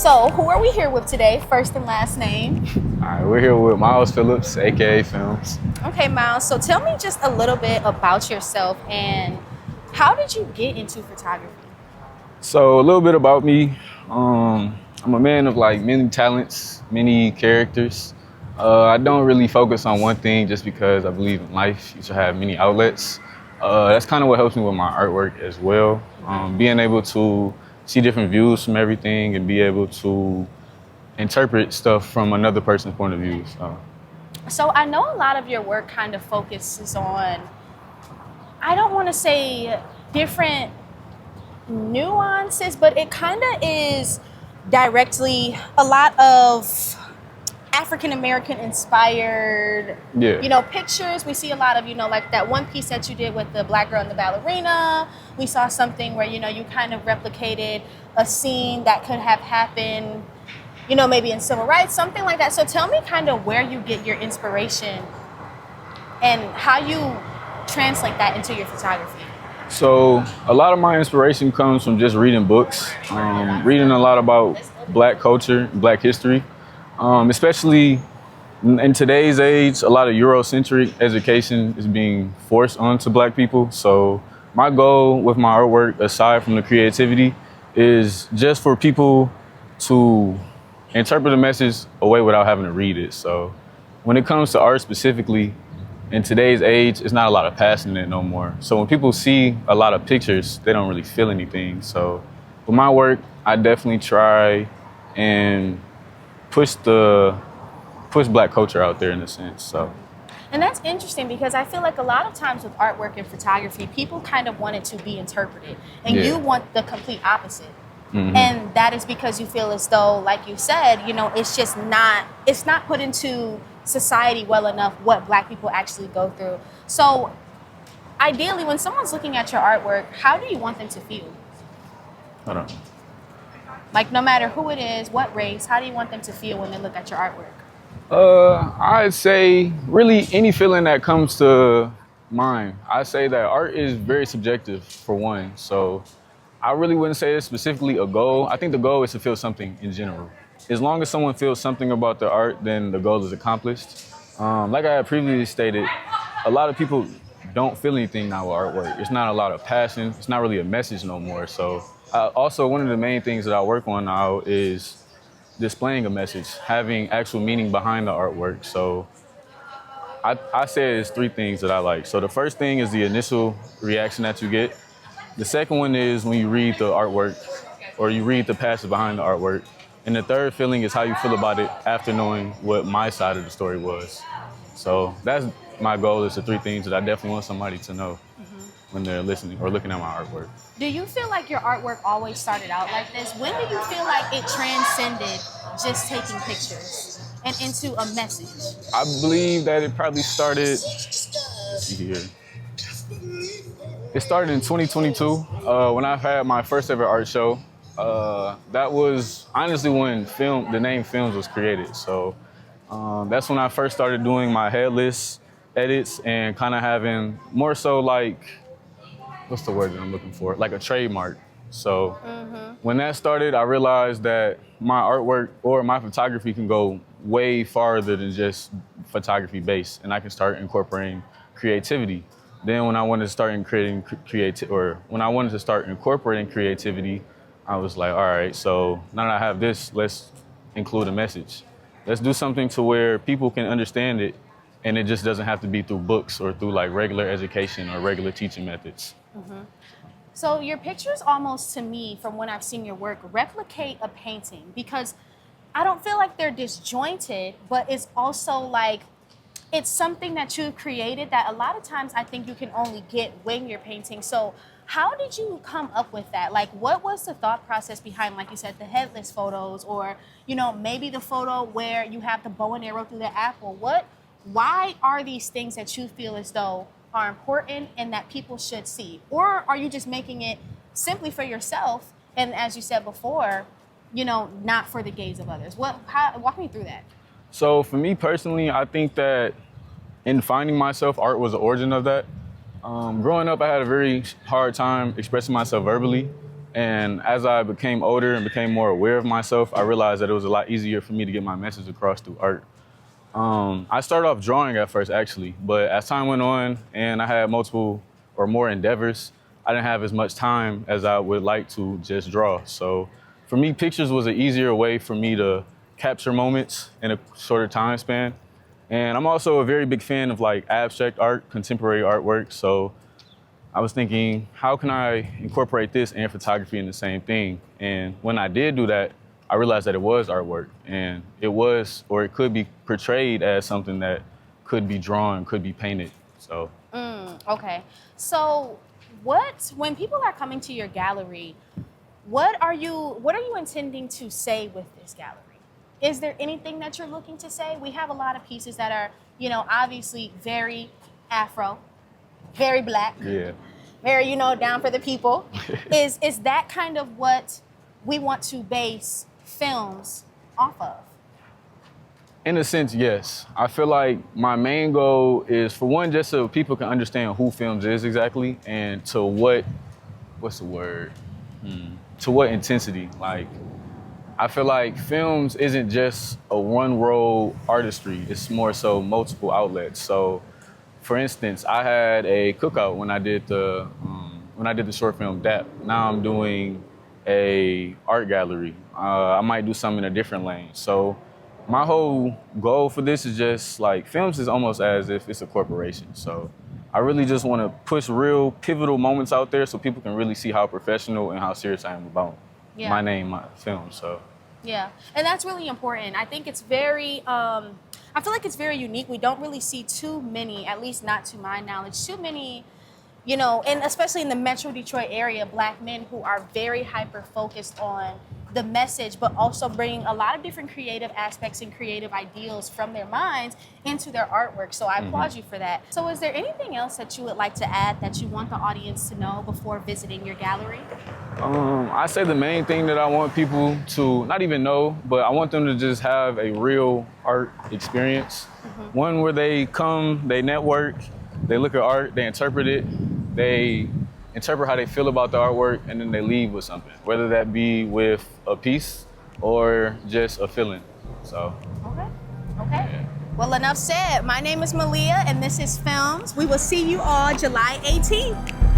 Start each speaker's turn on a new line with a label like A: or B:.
A: So, who are we here with today? First and last name.
B: All right, we're here with Miles Phillips, aka Philms.
A: Okay, Miles. So, tell me just a little bit about yourself and how did you get into photography?
B: So a little bit about me. I'm a man of like many talents, many characters. I don't really focus on one thing just because I believe in life. You should have many outlets. That's kind of what helps me with my artwork as well. Being able to see different views from everything and be able to interpret stuff from another person's point of view.
A: So, I know a lot of your work kind of focuses on, I don't want to say different nuances, but it kind of is directly a lot of African American inspired, pictures. We see a lot of, like that one piece that you did with the black girl and the ballerina. We saw something where, you kind of replicated a scene that could have happened, maybe in civil rights, something like that. So tell me kind of where you get your inspiration and how you translate that into your photography.
B: So a lot of my inspiration comes from just reading books, reading a lot about Black culture, Black history, especially in today's age. A lot of Eurocentric education is being forced onto Black people. So my goal with my artwork, aside from the creativity, is just for people to interpret a message away without having to read it. So when it comes to art specifically, in today's age, it's not a lot of passion in it no more. So when people see a lot of pictures, they don't really feel anything. So with my work, I definitely try and push Black culture out there in a sense. So.
A: And that's interesting because I feel like a lot of times with artwork and photography, people kind of want it to be interpreted, and you want the complete opposite. Mm-hmm. And that is because you feel as though, like you said, it's not put into society well enough what Black people actually go through. So ideally, when someone's looking at your artwork, how do you want them to feel?
B: Hold on.
A: Like, no matter who it is, what race, how do you want them to feel when they look at your artwork?
B: I'd say really any feeling that comes to mind. I'd say that art is very subjective for one. So I really wouldn't say it's specifically a goal. I think the goal is to feel something in general. As long as someone feels something about the art, then the goal is accomplished. Like I had previously stated, a lot of people don't feel anything now with artwork. It's not a lot of passion. It's not really a message no more. So also one of the main things that I work on now is displaying a message, having actual meaning behind the artwork. So I say it's three things that I like. So the first thing is the initial reaction that you get. The second one is when you read the artwork or you read the passage behind the artwork. And the third feeling is how you feel about it after knowing what my side of the story was. So that's my goal, is the three things that I definitely want somebody to know when they're listening or looking at my artwork.
A: Do you feel like your artwork always started out like this? When do you feel like it transcended just taking pictures and into a message?
B: I believe that it probably started, let's see here. It started in 2022 when I had my first ever art show. That was honestly when the name Philms was created. So that's when I first started doing my headless edits and kind of having more so like, what's the word that I'm looking for? Like a trademark. So when that started, I realized that my artwork or my photography can go way farther than just photography based, and I can start incorporating creativity. Then when I wanted to start incorporating creativity, I was like, all right, so now that I have this, let's include a message. Let's do something to where people can understand it, and it just doesn't have to be through books or through like regular education or regular teaching methods.
A: So your pictures almost, to me, from when I've seen your work, replicate a painting, because I don't feel like they're disjointed, but it's also like, it's something that you've created that a lot of times I think you can only get when you're painting. So how did you come up with that? Like, what was the thought process behind, like you said, the headless photos, or, maybe the photo where you have the bow and arrow through the apple? Why are these things that you feel as though are important and that people should see? Or are you just making it simply for yourself, and as you said before, not for the gaze of others? Walk me through that.
B: So for me personally, I think that in finding myself, art was the origin of that. Growing up, I had a very hard time expressing myself verbally, And as I became older and became more aware of myself, I realized that it was a lot easier for me to get my message across through art. I started off drawing at first, actually, but as time went on and I had multiple or more endeavors, I didn't have as much time as I would like to just draw. So for me, pictures was an easier way for me to capture moments in a shorter time span. And I'm also a very big fan of like abstract art, contemporary artwork. So I was thinking, how can I incorporate this and photography in the same thing? And when I did do that, I realized that it was artwork, and it was, or it could be portrayed as something that could be drawn, could be painted. So.
A: Okay. So when people are coming to your gallery, what are you intending to say with this gallery? Is there anything that you're looking to say? We have a lot of pieces that are, obviously very Afro, very Black, very, down for the people. Is that kind of what we want to base Philms off of?
B: In a sense, yes. I feel like my main goal is, for one, just so people can understand who Philms is exactly, and to what's the word? To what intensity. Like, I feel like Philms isn't just a one-role artistry. It's more so multiple outlets. So, for instance, I had a cookout when I did the short film DAP. Now I'm doing a art gallery. I might do something in a different lane. So my whole goal for this is just like, Philms is almost as if it's a corporation. So I really just want to push real pivotal moments out there so people can really see how professional and how serious I am about my name, my film. So
A: yeah, and that's really important. I think it's very I feel like it's very unique. We don't really see too many, at least not to my knowledge, too many, and especially in the Metro Detroit area, Black men who are very hyper-focused on the message, but also bringing a lot of different creative aspects and creative ideals from their minds into their artwork. So I applaud you for that. So is there anything else that you would like to add that you want the audience to know before visiting your gallery?
B: I say the main thing that I want people to not even know, but I want them to just have a real art experience. One where they come, they network, they look at art, they interpret it, they interpret how they feel about the artwork, and then they leave with something, whether that be with a piece or just a feeling. So.
A: Okay. Yeah. Well, enough said. My name is Maleah, and this is Philms. We will see you all July 18th.